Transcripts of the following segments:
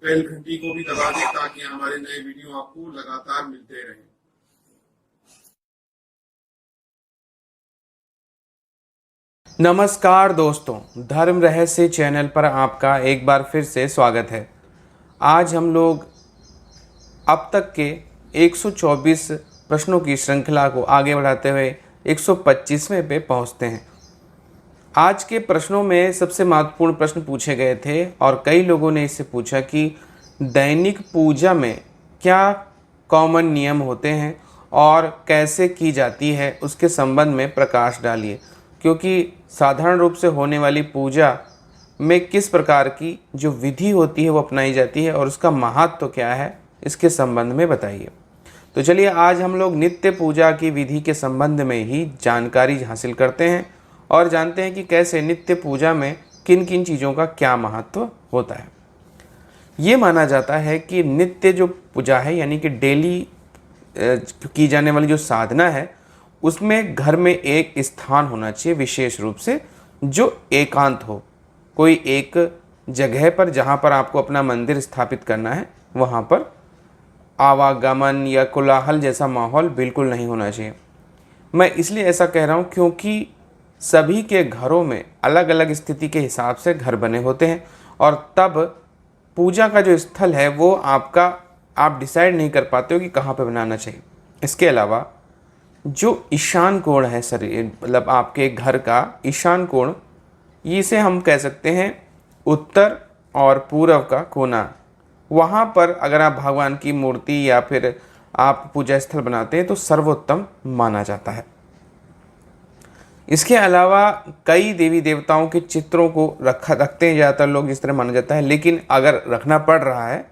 Bell घंटी को भी दबा दें ताकि हमारे नए वीडियो आपको लगातार मिलते रहें। नमस्कार दोस्तों, धर्म रहस्य चैनल पर आपका एक बार फिर से स्वागत है। आज हम लोग अब तक के 124 प्रश्नों की श्रृंखला को आगे बढ़ाते हुए 125वें पे पहुंचते हैं। आज के प्रश्नों में सबसे महत्वपूर्ण प्रश्न पूछे गए थे और कई लोगों ने इससे पूछा कि दैनिक पूजा में क्या कॉमन नियम होते हैं और कैसे की जाती है, उसके संबंध में प्रकाश डालिए। क्योंकि साधारण रूप से होने वाली पूजा में किस प्रकार की जो विधि होती है वो अपनाई जाती है और उसका महत्व क्या है, इसके संबंध में बताइए। तो चलिए आज हम लोग नित्य पूजा की विधि के संबंध में ही जानकारी हासिल करते हैं और जानते हैं कि कैसे नित्य पूजा में किन किन चीज़ों का क्या महत्व होता है। ये माना जाता है कि नित्य जो पूजा है यानी कि डेली की जाने वाली जो साधना है उसमें घर में एक स्थान होना चाहिए विशेष रूप से जो एकांत हो। कोई एक जगह पर जहाँ पर आपको अपना मंदिर स्थापित करना है वहाँ पर आवागमन या कोलाहल जैसा माहौल बिल्कुल नहीं होना चाहिए। मैं इसलिए ऐसा कह रहा हूँ क्योंकि सभी के घरों में अलग अलग स्थिति के हिसाब से घर बने होते हैं और तब पूजा का जो स्थल है वो आप डिसाइड नहीं कर पाते हो कि कहाँ पे बनाना चाहिए। इसके अलावा जो ईशान कोण है मतलब आपके घर का ईशान कोण, इसे हम कह सकते हैं उत्तर और पूर्व का कोना। वहाँ पर अगर आप भगवान की मूर्ति या फिर आप पूजा स्थल बनाते हैं तो सर्वोत्तम माना जाता है। इसके अलावा कई देवी देवताओं के चित्रों को रखते हैं ज़्यादातर लोग, जिस तरह माना जाता है। लेकिन अगर रखना पड़ रहा है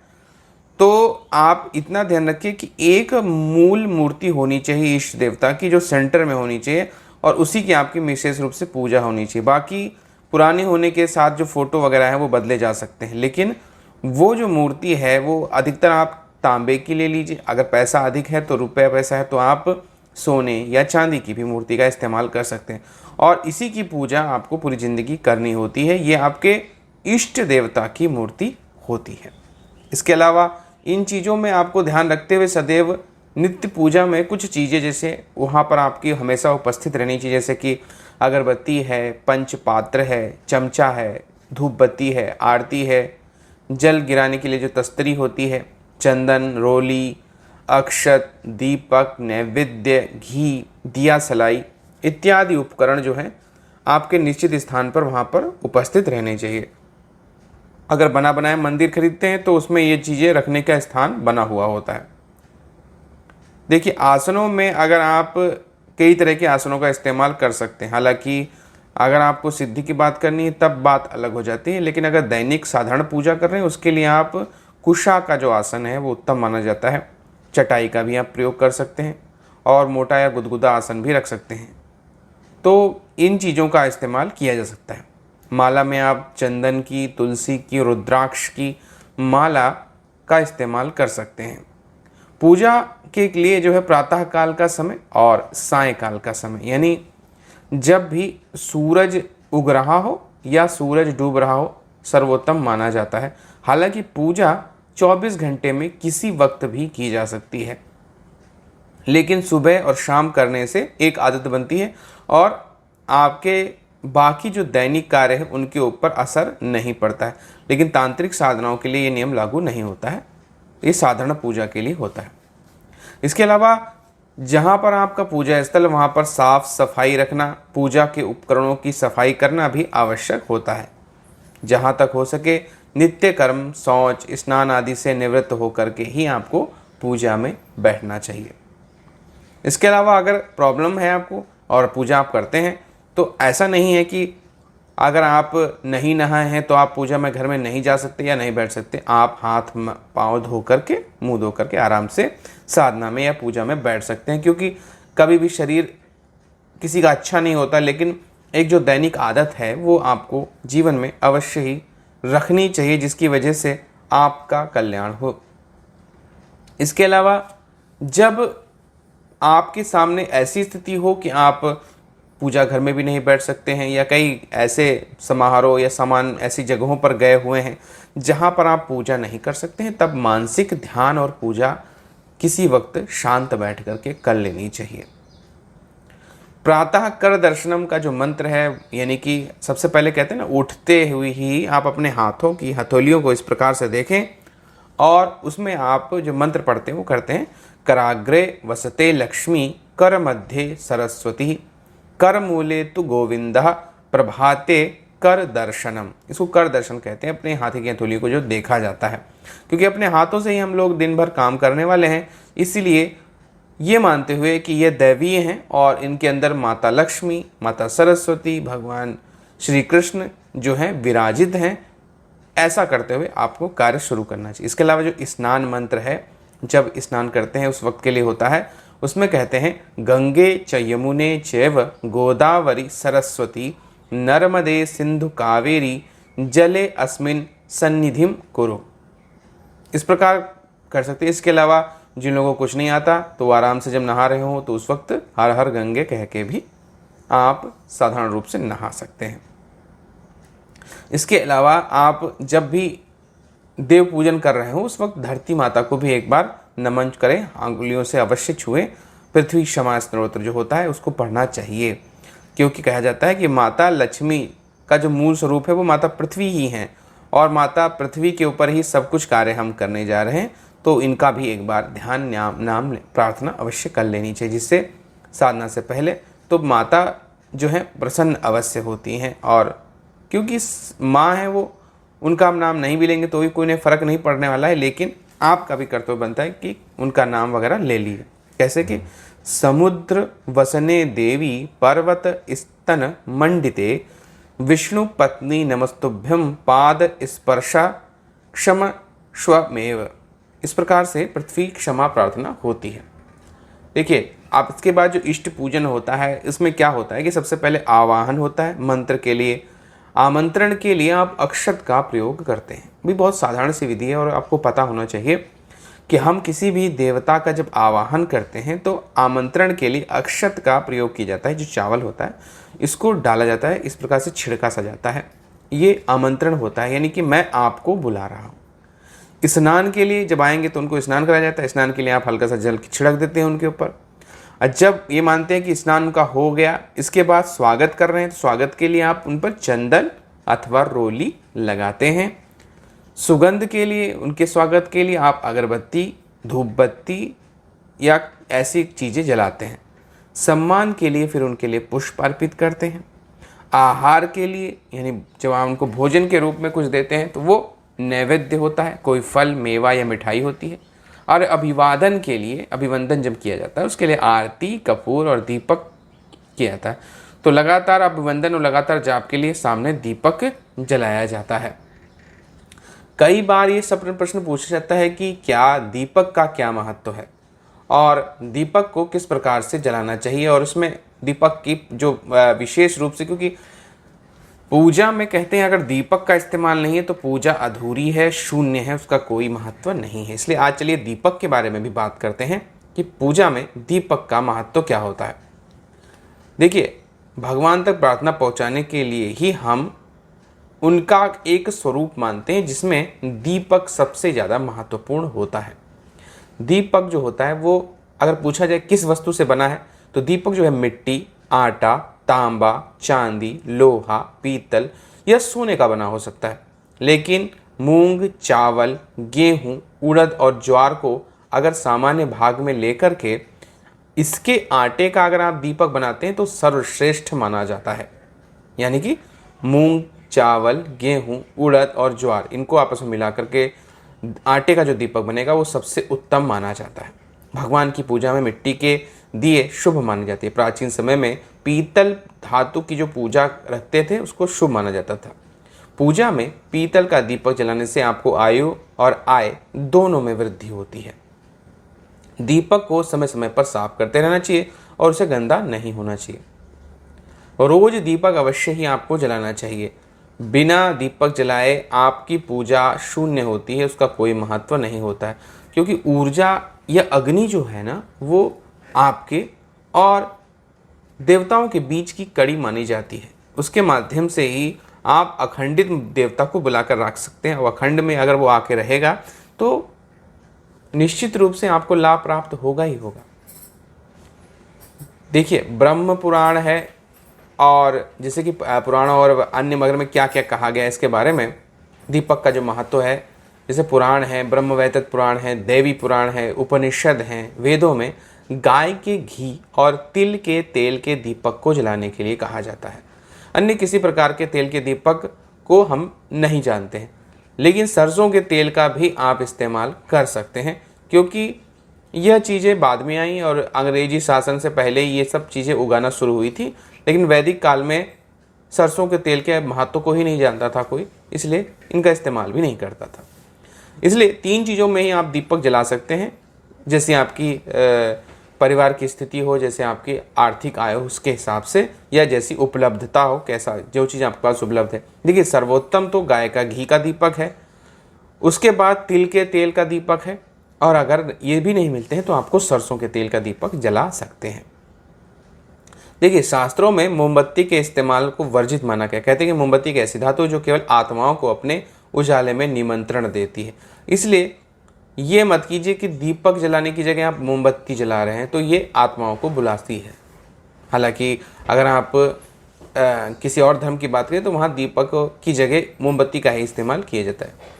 तो आप इतना ध्यान रखिए कि एक मूल मूर्ति होनी चाहिए इष्ट देवता की, जो सेंटर में होनी चाहिए और उसी की आपकी विशेष रूप से पूजा होनी चाहिए। बाकी पुराने होने के साथ जो फोटो वगैरह हैं वो बदले जा सकते हैं, लेकिन वो जो मूर्ति है वो अधिकतर आप तांबे की ले लीजिए। अगर पैसा अधिक है तो रुपया पैसा है तो आप सोने या चांदी की भी मूर्ति का इस्तेमाल कर सकते हैं और इसी की पूजा आपको पूरी ज़िंदगी करनी होती है। ये आपके इष्ट देवता की मूर्ति होती है। इसके अलावा इन चीज़ों में आपको ध्यान रखते हुए सदैव नित्य पूजा में कुछ चीज़ें जैसे वहाँ पर आपकी हमेशा उपस्थित रहनी चाहिए, जैसे कि अगरबत्ती है, पंचपात्र है, चमचा है, धूप बत्ती है, आरती है, जल गिराने के लिए जो तस्तरी होती है, चंदन, रोली, अक्षत, दीपक, नैवेद्य, घी, दिया सलाई इत्यादि उपकरण जो हैं आपके निश्चित स्थान पर वहाँ पर उपस्थित रहने चाहिए। अगर बना बनाया मंदिर खरीदते हैं तो उसमें ये चीज़ें रखने का स्थान बना हुआ होता है। देखिए, आसनों में अगर आप कई तरह के आसनों का इस्तेमाल कर सकते हैं। हालांकि अगर आपको सिद्धि की बात करनी है तब बात अलग हो जाती है, लेकिन अगर दैनिक साधारण पूजा कर रहे हैं उसके लिए आप कुशा का जो आसन है वो उत्तम माना जाता है। चटाई का भी आप प्रयोग कर सकते हैं और मोटा या गुदगुदा आसन भी रख सकते हैं। तो इन चीज़ों का इस्तेमाल किया जा सकता है। माला में आप चंदन की, तुलसी की, रुद्राक्ष की माला का इस्तेमाल कर सकते हैं। पूजा के लिए जो है प्रातः काल का समय और सायंकाल का समय, यानी जब भी सूरज उग रहा हो या सूरज डूब रहा हो, सर्वोत्तम माना जाता है। हालांकि पूजा 24 घंटे में किसी वक्त भी की जा सकती है, लेकिन सुबह और शाम करने से एक आदत बनती है और आपके बाकी जो दैनिक कार्य है उनके ऊपर असर नहीं पड़ता है। लेकिन तांत्रिक साधनाओं के लिए ये नियम लागू नहीं होता है, ये साधारण पूजा के लिए होता है। इसके अलावा जहाँ पर आपका पूजा स्थल वहाँ पर साफ सफाई रखना, पूजा के उपकरणों की सफाई करना भी आवश्यक होता है। जहाँ तक हो सके नित्य कर्म, शौच, स्नान आदि से निवृत्त होकर के ही आपको पूजा में बैठना चाहिए। इसके अलावा अगर प्रॉब्लम है आपको और पूजा आप करते हैं तो ऐसा नहीं है कि अगर आप नहीं नहाए हैं तो आप पूजा में घर में नहीं जा सकते या नहीं बैठ सकते। आप हाथ पाँव धो करके, मुंह धो करके आराम से साधना में या पूजा में बैठ सकते हैं, क्योंकि कभी भी शरीर किसी का अच्छा नहीं होता, लेकिन एक जो दैनिक आदत है वो आपको जीवन में अवश्य ही रखनी चाहिए, जिसकी वजह से आपका कल्याण हो। इसके अलावा जब आपके सामने ऐसी स्थिति हो कि आप पूजा घर में भी नहीं बैठ सकते हैं या कई ऐसे समारोह या सामान ऐसी जगहों पर गए हुए हैं जहाँ पर आप पूजा नहीं कर सकते हैं तब मानसिक ध्यान और पूजा किसी वक्त शांत बैठ करके कर लेनी चाहिए। प्रातः कर दर्शनम का जो मंत्र है, यानी कि सबसे पहले कहते हैं ना, उठते हुए ही आप अपने हाथों की हथौलियों को इस प्रकार से देखें और उसमें आप जो मंत्र पढ़ते हैं वो करते हैं, कराग्रे वसते लक्ष्मी, कर मध्य सरस्वती, कर मूले तु गोविंदः, प्रभाते कर दर्शनम। इसको कर दर्शन कहते हैं, अपने हाथी की हथौली को जो देखा जाता है, क्योंकि अपने हाथों से ही हम लोग दिन भर काम करने वाले हैं, इसीलिए ये मानते हुए कि ये दैवीय हैं और इनके अंदर माता लक्ष्मी, माता सरस्वती, भगवान श्री कृष्ण जो हैं विराजित हैं, ऐसा करते हुए आपको कार्य शुरू करना चाहिए। इसके अलावा जो स्नान मंत्र है, जब स्नान करते हैं उस वक्त के लिए होता है, उसमें कहते हैं, गंगे च यमुने चैव गोदावरी सरस्वती, नर्मदे सिंधु कावेरी, जले अस्मिन सन्निधिम कुरु। इस प्रकार कर सकते हैं। इसके अलावा जिन लोगों को कुछ नहीं आता तो आराम से जब नहा रहे हो तो उस वक्त हर हर गंगे कह के भी आप साधारण रूप से नहा सकते हैं। इसके अलावा आप जब भी देव पूजन कर रहे हो उस वक्त धरती माता को भी एक बार नमन करें, अंगुलियों से अवश्य छुएं। पृथ्वी क्षमा स्तोत्र जो होता है उसको पढ़ना चाहिए, क्योंकि कहा जाता है कि माता लक्ष्मी का जो मूल स्वरूप है वो माता पृथ्वी ही है और माता पृथ्वी के ऊपर ही सब कुछ कार्य हम करने जा रहे हैं, तो इनका भी एक बार ध्यान नाम प्रार्थना अवश्य कर लेनी चाहिए, जिससे साधना से पहले तो माता जो है प्रसन्न अवश्य होती हैं। और क्योंकि माँ है वो, उनका हम नाम नहीं भी लेंगे तो भी कोई फ़र्क नहीं पड़ने वाला है, लेकिन आपका भी कर्तव्य बनता है कि उनका नाम वगैरह ले लिए। कैसे कि समुद्र वसने देवी पर्वत स्तन मंडिते, विष्णु पत्नी नमस्तुभ्यम पाद स्पर्शा क्षम स्वमेव। इस प्रकार से पृथ्वी क्षमा प्रार्थना होती है। देखिए, आप इसके बाद जो इष्ट पूजन होता है इसमें क्या होता है कि सबसे पहले आवाहन होता है मंत्र के लिए। आमंत्रण के लिए आप अक्षत का प्रयोग करते हैं, भी बहुत साधारण सी विधि है और आपको पता होना चाहिए कि हम किसी भी देवता का जब आवाहन करते हैं तो आमंत्रण के लिए अक्षत का प्रयोग किया जाता है। जो चावल होता है इसको डाला जाता है, इस प्रकार से छिड़का सा जाता है, ये आमंत्रण होता है, यानी कि मैं आपको बुला रहा हूँ। स्नान के लिए जब आएंगे तो उनको स्नान कराया जाता है, स्नान के लिए आप हल्का सा जल छिड़क देते हैं उनके ऊपर। और जब ये मानते हैं कि स्नान उनका हो गया, इसके बाद स्वागत कर रहे हैं तो स्वागत के लिए आप उन पर चंदन अथवा रोली लगाते हैं। सुगंध के लिए, उनके स्वागत के लिए आप अगरबत्ती, धूप बत्ती या ऐसी चीज़ें जलाते हैं। सम्मान के लिए फिर उनके लिए पुष्प अर्पित करते हैं। आहार के लिए, यानी जब आप उनको भोजन के रूप में कुछ देते हैं तो वो नैवेद्य होता है, कोई फल, मेवा या मिठाई होती है। और अभिवादन के लिए, अभिवंदन जब किया जाता है उसके लिए आरती, कपूर और दीपक किया जाता है। तो लगातार अभिवंदन और लगातार जाप के लिए सामने दीपक जलाया जाता है। कई बार ये सब प्रश्न पूछा जाता है कि क्या दीपक का क्या महत्व है और दीपक को किस प्रकार से जलाना चाहिए, और उसमें दीपक की जो विशेष रूप से, क्योंकि पूजा में कहते हैं अगर दीपक का इस्तेमाल नहीं है तो पूजा अधूरी है, शून्य है, उसका कोई महत्व नहीं है। इसलिए आज चलिए दीपक के बारे में भी बात करते हैं कि पूजा में दीपक का महत्व क्या होता है। देखिए, भगवान तक प्रार्थना पहुंचाने के लिए ही हम उनका एक स्वरूप मानते हैं जिसमें दीपक सबसे ज़्यादा महत्वपूर्ण होता है। दीपक जो होता है वो अगर पूछा जाए किस वस्तु से बना है तो दीपक जो है मिट्टी, आटा, तांबा, चांदी, लोहा, पीतल या सोने का बना हो सकता है। लेकिन मूंग, चावल, गेहूं, उड़द और ज्वार को अगर सामान्य भाग में लेकर के इसके आटे का अगर आप दीपक बनाते हैं तो सर्वश्रेष्ठ माना जाता है। यानी कि मूंग, चावल, गेहूं, उड़द और ज्वार, इनको आपस में मिला करके आटे का जो दीपक बनेगा वो सबसे उत्तम माना जाता है। भगवान की पूजा में मिट्टी के दिए शुभ माने जाते हैं। प्राचीन समय में पीतल धातु की जो पूजा रखते थे उसको शुभ माना जाता था। पूजा में पीतल का दीपक जलाने से आपको आयु और आय दोनों में वृद्धि होती है। दीपक को समय समय पर साफ करते रहना चाहिए और उसे गंदा नहीं होना चाहिए। रोज दीपक अवश्य ही आपको जलाना चाहिए। बिना दीपक जलाए आपकी पूजा शून्य होती है, उसका कोई महत्व नहीं होता है, क्योंकि ऊर्जा या अग्नि जो है ना वो आपके और देवताओं के बीच की कड़ी मानी जाती है। उसके माध्यम से ही आप अखंडित देवता को बुलाकर रख सकते हैं और अखंड में अगर वो आके रहेगा तो निश्चित रूप से आपको लाभ प्राप्त होगा ही होगा। देखिए, ब्रह्म पुराण है और जैसे कि पुराण और अन्य वगैरह में क्या क्या कहा गया है इसके बारे में, दीपक का जो महत्व है, जैसे पुराण है, ब्रह्मवैवर्त पुराण है, देवी पुराण है, उपनिषद हैं, वेदों में गाय के घी और तिल के तेल के दीपक को जलाने के लिए कहा जाता है। अन्य किसी प्रकार के तेल के दीपक को हम नहीं जानते हैं, लेकिन सरसों के तेल का भी आप इस्तेमाल कर सकते हैं, क्योंकि यह चीज़ें बाद में आई और अंग्रेजी शासन से पहले ये सब चीज़ें उगाना शुरू हुई थी। लेकिन वैदिक काल में सरसों के तेल के महत्व को ही नहीं जानता था कोई, इसलिए इनका इस्तेमाल भी नहीं करता था। इसलिए 3 चीज़ों में ही आप दीपक जला सकते हैं, जैसे आपकी परिवार की स्थिति हो, जैसे आपकी आर्थिक आय हो उसके हिसाब से, या जैसी उपलब्धता हो, कैसा जो चीज़ आपके पास उपलब्ध है। देखिए, सर्वोत्तम तो गाय का घी का दीपक है, उसके बाद तिल के तेल का दीपक है, और अगर ये भी नहीं मिलते हैं तो आपको सरसों के तेल का दीपक जला सकते हैं। देखिए, शास्त्रों में मोमबत्ती के इस्तेमाल को वर्जित माना गया। कहते हैं कि मोमबत्ती एक ऐसी धातु जो केवल आत्माओं को अपने उजाले में निमंत्रण देती है। इसलिए ये मत कीजिए कि दीपक जलाने की जगह आप मोमबत्ती जला रहे हैं, तो ये आत्माओं को बुलाती है। हालांकि अगर आप किसी और धर्म की बात करें तो वहाँ दीपक की जगह मोमबत्ती का ही इस्तेमाल किया जाता है।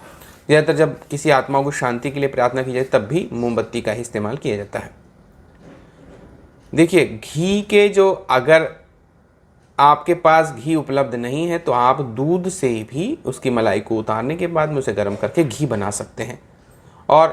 ज़्यादातर जब किसी आत्मा को शांति के लिए प्रार्थना की जाए तब भी मोमबत्ती का ही इस्तेमाल किया जाता है। देखिए, घी के जो, अगर आपके पास घी उपलब्ध नहीं है तो आप दूध से भी उसकी मलाई को उतारने के बाद में उसे गर्म करके घी बना सकते हैं। और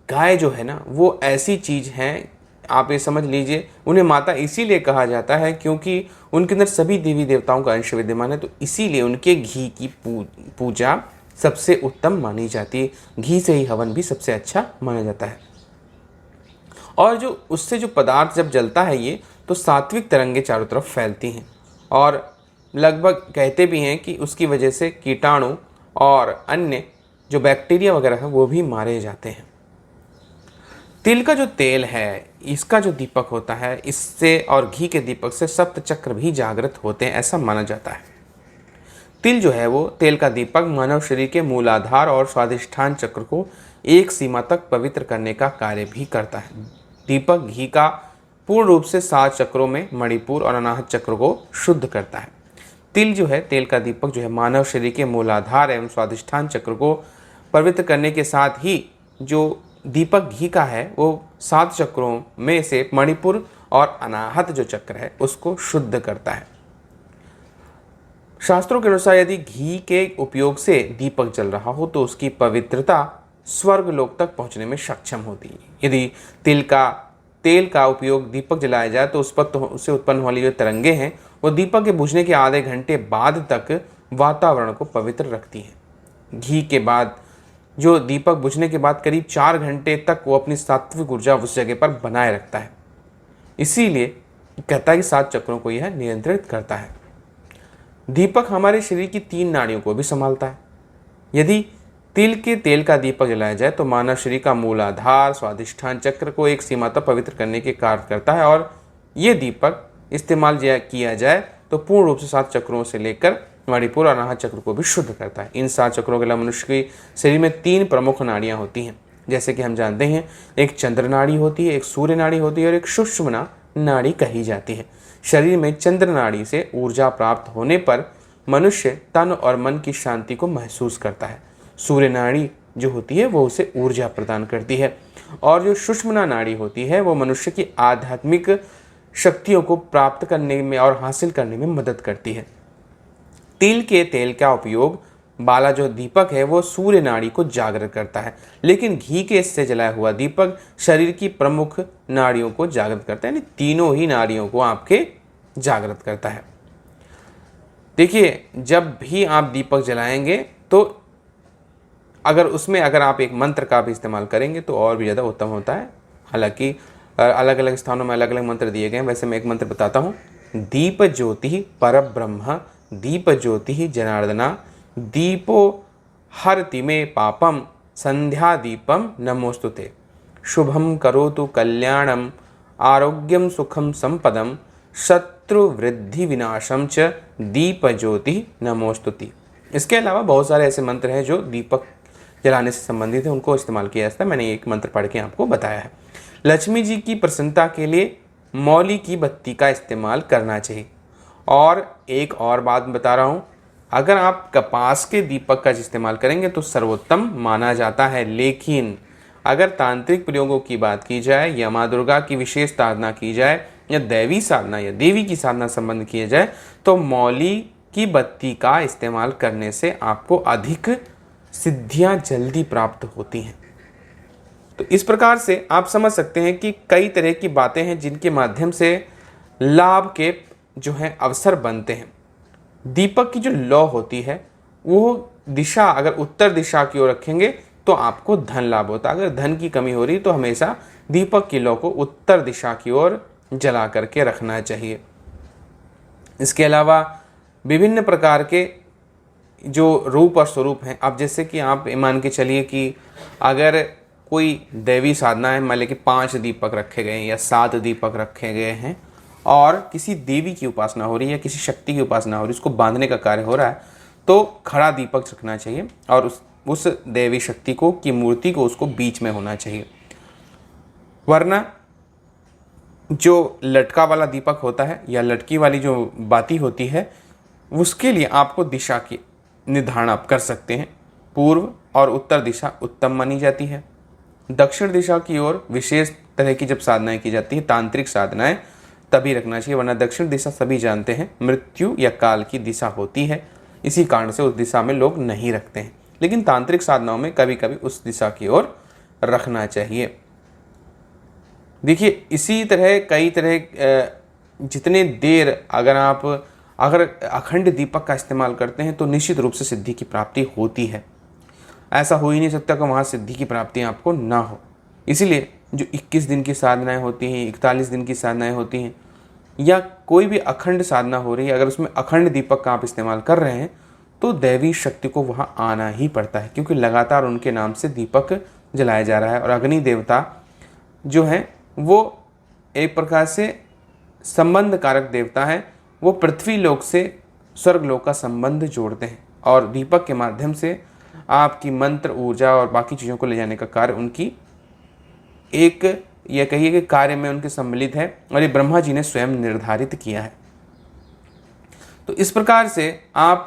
गाय जो है ना, वो ऐसी चीज़ है, आप ये समझ लीजिए, उन्हें माता इसीलिए कहा जाता है क्योंकि उनके अंदर सभी देवी देवताओं का अंश विद्यमान है, तो इसीलिए उनके घी की पूजा सबसे उत्तम मानी जाती है। घी से ही हवन भी सबसे अच्छा माना जाता है। और जो उससे जो पदार्थ जब जलता है ये, तो सात्विक तरंगे चारों तरफ फैलती हैं और लगभग कहते भी हैं कि उसकी वजह से कीटाणु और अन्य जो बैक्टीरिया वगैरह है वो भी मारे जाते हैं। तिल का जो तेल है, इसका जो दीपक होता है, इससे और घी के दीपक से सप्त चक्र भी जागृत होते हैं, ऐसा माना जाता है। तिल जो है वो, तेल का दीपक मानव शरीर के मूलाधार और स्वादिष्ठान चक्र को एक सीमा तक पवित्र करने का कार्य भी करता है। दीपक घी का पूर्ण रूप से 7 चक्रों में मणिपुर और अनाहत चक्र को शुद्ध करता है। तिल जो है, तेल का दीपक जो है, मानव शरीर के मूलाधार एवं स्वादिष्ठान चक्र को पवित्र करने के साथ ही जो दीपक घी का है वो 7 चक्रों में से मणिपुर और अनाहत जो चक्र है उसको शुद्ध करता है। शास्त्रों के अनुसार यदि घी के उपयोग से दीपक जल रहा हो तो उसकी पवित्रता स्वर्ग लोक तक पहुंचने में सक्षम होती है। यदि तेल का उपयोग दीपक जलाया जाए तो उससे उत्पन्न वाली जो तरंगे हैं वो दीपक के बुझने के आधे घंटे बाद तक वातावरण को पवित्र रखती है। घी के बाद जो दीपक बुझने के बाद करीब 4 घंटे तक वो अपनी सात्विक ऊर्जा उस जगह पर बनाए रखता है। इसीलिए कहता है कि 7 चक्रों को यह नियंत्रित करता है। दीपक हमारे शरीर की 3 नाड़ियों को भी संभालता है। यदि तिल के तेल का दीपक जलाया जाए तो मानव शरीर का मूलाधार स्वादिष्ठान चक्र को एक सीमा तक पवित्र करने के कार्य करता है, और ये दीपक इस्तेमाल किया जाए तो पूर्ण रूप से 7 चक्रों से लेकर मणिपुर और अनाहत चक्र को भी शुद्ध करता है। इन 7 चक्रों के अलावा मनुष्य के शरीर में 3 प्रमुख नाड़ियाँ होती हैं, जैसे कि हम जानते हैं, एक चंद्र नाड़ी होती है, एक सूर्य नाड़ी होती है और एक सुषुम्ना नाड़ी कही जाती है। शरीर में चंद्र नाड़ी से ऊर्जा प्राप्त होने पर मनुष्य तन और मन की शांति को महसूस करता है। सूर्य नाड़ी जो होती है वो उसे ऊर्जा प्रदान करती है, और जो सुषुम्ना नाड़ी होती है वो मनुष्य की आध्यात्मिक शक्तियों को प्राप्त करने में और हासिल करने में मदद करती है। तिल के तेल का उपयोग वाला जो दीपक है वो सूर्य नाड़ी को जागृत करता है, लेकिन घी के इससे जलाया हुआ दीपक शरीर की प्रमुख नाड़ियों को जागृत करता है, यानी तीनों ही नाड़ियों को आपके जागृत करता है। देखिए, जब भी आप दीपक जलाएंगे तो अगर आप एक मंत्र का भी इस्तेमाल करेंगे तो और भी ज़्यादा उत्तम होता है। हालांकि अलग अलग स्थानों में अलग अलग मंत्र दिए गए हैं, वैसे मैं एक मंत्र बताता हूँ। दीप ज्योति परब्रह्म दीप ज्योति जनार्दना दीपो हरति मे पापम संध्या दीपम नमोस्तुते शुभम करोतु कल्याणम आरोग्यम सुखम संपदम शत्रु वृद्धि विनाशम च दीप ज्योति नमोस्तुति। इसके अलावा बहुत सारे ऐसे मंत्र हैं जो दीपक जलाने से संबंधित है, उनको इस्तेमाल किया जाता है। मैंने एक मंत्र पढ़ के आपको बताया है। लक्ष्मी जी की प्रसन्नता के लिए मौली की बत्ती का इस्तेमाल करना चाहिए। और एक और बात बता रहा हूँ, अगर आप कपास के दीपक का इस्तेमाल करेंगे तो सर्वोत्तम माना जाता है। लेकिन अगर तांत्रिक प्रयोगों की बात की जाए या माँ दुर्गा की विशेष साधना की जाए या दैवी साधना या देवी की साधना संबंध किया जाए तो मौली की बत्ती का इस्तेमाल करने से आपको अधिक सिद्धियां जल्दी प्राप्त होती हैं। तो इस प्रकार से आप समझ सकते हैं कि कई तरह की बातें हैं जिनके माध्यम से लाभ के जो है अवसर बनते हैं। दीपक की जो लौ होती है वो दिशा अगर उत्तर दिशा की ओर रखेंगे तो आपको धन लाभ होता है। अगर धन की कमी हो रही तो हमेशा दीपक की लौ को उत्तर दिशा की ओर जला करके रखना चाहिए। इसके अलावा विभिन्न प्रकार के जो रूप और स्वरूप हैं, अब जैसे कि आप मान के चलिए कि अगर कोई दैवी साधना है, मान लीजिए कि 5 दीपक रखे गए हैं या 7 दीपक रखे गए हैं और किसी देवी की उपासना हो रही है या किसी शक्ति की उपासना हो रही है, उसको बांधने का कार्य हो रहा है, तो खड़ा दीपक रखना चाहिए और उस देवी शक्ति को की मूर्ति को उसको बीच में होना चाहिए। वरना जो लटका वाला दीपक होता है या लटकी वाली जो बाती होती है उसके लिए आपको दिशा की निर्धारण आप कर सकते हैं। पूर्व और उत्तर दिशा उत्तम मानी जाती है। दक्षिण दिशा की ओर विशेष तरह की जब साधनाएं की जाती है, तांत्रिक साधनाएं, तभी रखना चाहिए। वरना दक्षिण दिशा सभी जानते हैं मृत्यु या काल की दिशा होती है, इसी कारण से उस दिशा में लोग नहीं रखते हैं। लेकिन तांत्रिक साधनाओं में कभी कभी उस दिशा की ओर रखना चाहिए। देखिए इसी तरह कई तरह जितने देर अगर अखंड दीपक का इस्तेमाल करते हैं तो निश्चित रूप से सिद्धि की प्राप्ति होती है। ऐसा हो ही नहीं सकता कि वहाँ सिद्धि की प्राप्ति आपको ना हो। इसीलिए जो 21 दिन की साधनाएं होती हैं, 41 दिन की साधनाएं होती हैं या कोई भी अखंड साधना हो रही है, अगर उसमें अखंड दीपक का आप इस्तेमाल कर रहे हैं तो दैवी शक्ति को वहाँ आना ही पड़ता है, क्योंकि लगातार उनके नाम से दीपक जलाया जा रहा है। और अग्नि देवता जो है वो एक प्रकार से संबंध कारक देवता है। वो पृथ्वी लोक से स्वर्ग लोक का संबंध जोड़ते हैं और दीपक के माध्यम से आपकी मंत्र ऊर्जा और बाकी चीज़ों को ले जाने का कार्य उनकी एक यह कहिए कि कार्य में उनके सम्मिलित है और ये ब्रह्मा जी ने स्वयं निर्धारित किया है। तो इस प्रकार से आप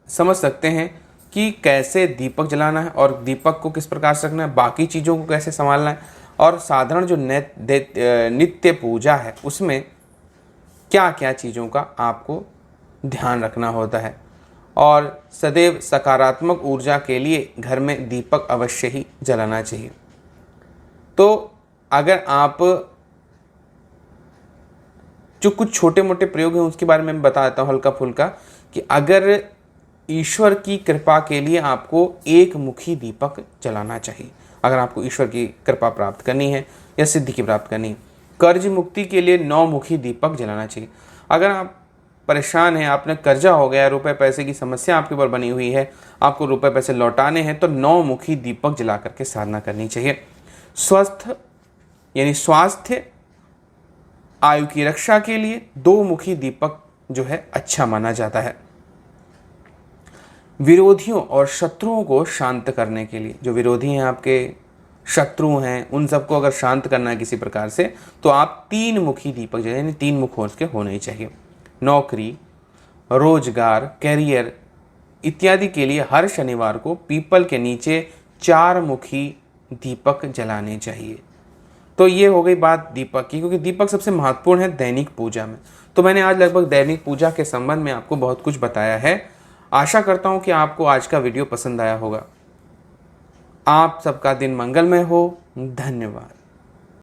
समझ सकते हैं कि कैसे दीपक जलाना है और दीपक को किस प्रकार से रखना है, बाकी चीज़ों को कैसे संभालना है और साधारण जो नित्य पूजा है उसमें क्या क्या चीज़ों का आपको ध्यान रखना होता है। और सदैव सकारात्मक ऊर्जा के लिए घर में दीपक अवश्य ही जलाना चाहिए। तो अगर आप जो कुछ छोटे मोटे प्रयोग हैं उसके बारे में मैं बता देता हूँ हल्का फुल्का, कि अगर ईश्वर की कृपा के लिए आपको एक मुखी दीपक जलाना चाहिए। अगर आपको ईश्वर की कृपा प्राप्त करनी है या सिद्धि की प्राप्त करनी है। कर्ज मुक्ति के लिए 9 मुखी दीपक जलाना चाहिए। अगर आप परेशान हैं, आपने कर्जा हो गया, रुपए पैसे की समस्या आपके ऊपर बनी हुई है, आपको रुपए पैसे लौटाने हैं, तो 9 मुखी दीपक जला करके साधना करनी चाहिए। स्वस्थ यानी स्वास्थ्य आयु की रक्षा के लिए 2 मुखी दीपक जो है अच्छा माना जाता है। विरोधियों और शत्रुओं को शांत करने के लिए, जो विरोधी हैं आपके शत्रु हैं, उन सबको अगर शांत करना है किसी प्रकार से, तो आप 3 मुखी दीपक जो है यानी 3 मुख उसके होने ही चाहिए। नौकरी, रोजगार, कैरियर इत्यादि के लिए हर शनिवार को पीपल के नीचे 4 मुखी दीपक जलाने चाहिए। तो ये हो गई बात दीपक की, क्योंकि दीपक सबसे महत्वपूर्ण है दैनिक पूजा में। तो मैंने आज लगभग दैनिक पूजा के संबंध में आपको बहुत कुछ बताया है। आशा करता हूँ कि आपको आज का वीडियो पसंद आया होगा। आप सबका दिन मंगलमय हो। धन्यवाद।